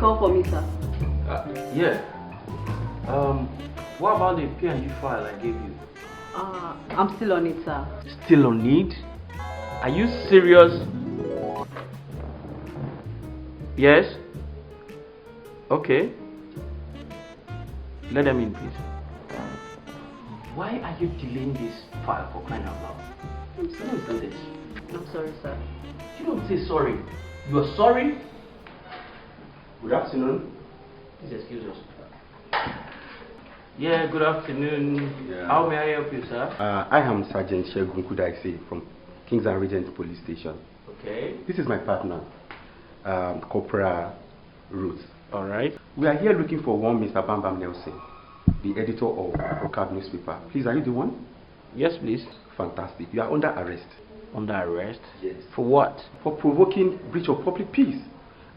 call for me, sir. Yeah. What about the P&G file I gave you? I'm still on it, sir. Still on it? Are you serious? Yes? Okay. Let them in, please. Why are you delaying this file for crying out loud? I'm sorry. I'm sorry, sir. You don't say sorry. You are sorry? Good afternoon. Please excuse us. Yeah, good afternoon. Yeah. How may I help you, sir? I am Sergeant SHEGE from Kings and Regents Police Station. Okay. This is my partner, Corporal Ruth. All right. We are here looking for one Mr. Bam Nelson, the editor of Provoking newspaper. Please, are you the one? Yes, please. Fantastic. You are under arrest. Under arrest? Yes. For what? For provoking breach of public peace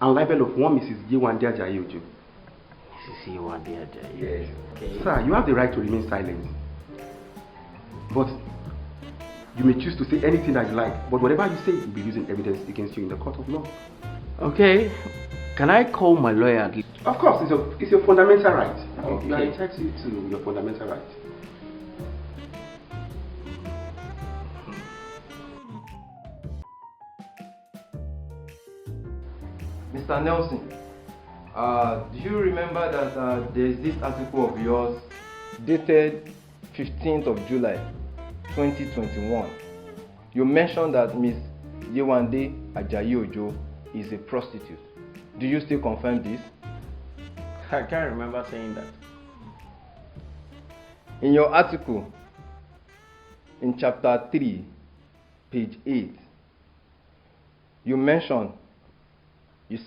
and libel of one Mrs. Yewande Ajayojo. Mrs. Yewande Ajayojo. Yes. Okay. Sir, you have the right to remain silent. But you may choose to say anything that you like, but whatever you say will be using evidence against you in the court of law. Okay. Can I call my lawyer? Of course, it's your fundamental right. Okay. You are entitled to your fundamental right. Mr. Nelson, do you remember that there is this article of yours dated 15th of July 2021? You mentioned that Miss Yewande Ajayojo is a prostitute. Do you still confirm this? I can't remember saying that. In your article, in chapter 3, page 8, you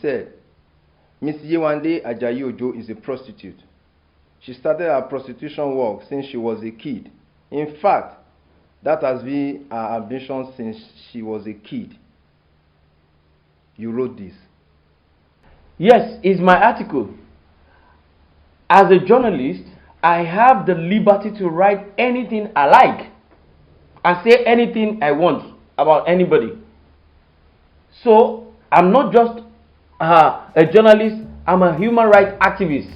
said, Miss Yewande Ajayojo is a prostitute. She started her prostitution work since she was a kid. In fact, that has been her ambition since she was a kid. You wrote this. Yes, it's my article. As a journalist, I have the liberty to write anything I like and say anything I want about anybody. So, I'm not just a journalist, I'm a human rights activist.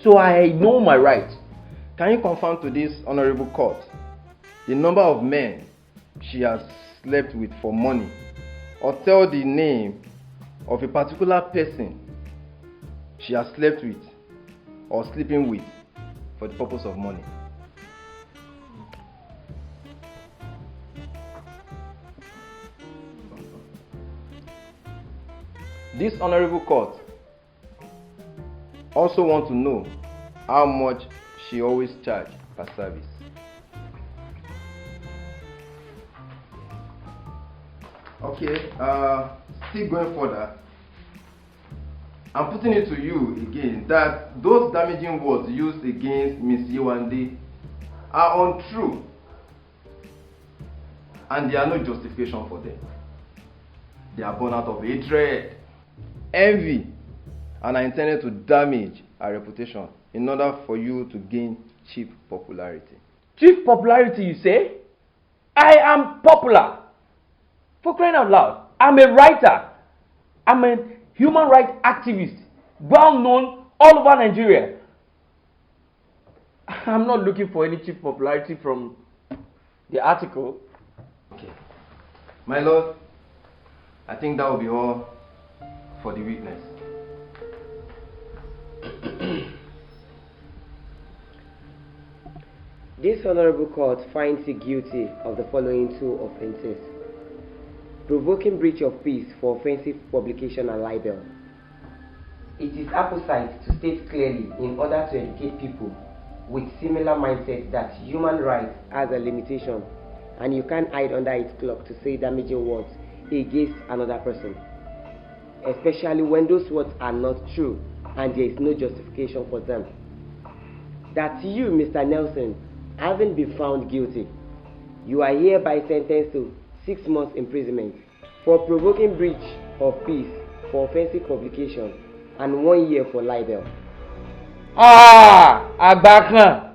So I know my rights. Can you confirm to this honorable court the number of men she has slept with for money, or tell the name of a particular person she has slept with or sleeping with for the purpose of money? This honorable court also want to know how much she always charge per service. Okay, still going further, I'm putting it to you again that those damaging words used against Miss Yewande are untrue and there are no justification for them. They are born out of hatred, envy, and are intended to damage our reputation in order for you to gain cheap popularity. Cheap popularity, you say? I am popular. For crying out loud. I'm a writer. I'm a human rights activist, well known all over Nigeria. I'm not looking for any cheap popularity from the article. Okay. My lord, I think that will be all for the witness. This honorable court finds you guilty of the following two offences: provoking breach of peace for offensive publication and libel. It is apposite to state clearly, in order to educate people with similar mindset, that human rights has a limitation and you can't hide under its cloak to say damaging words against another person, especially when those words are not true and there is no justification for them. That you, Mr. Nelson, having been found guilty, you are hereby sentenced to 6 months imprisonment for provoking breach of peace for offensive publication and 1 year for libel. Agbakan!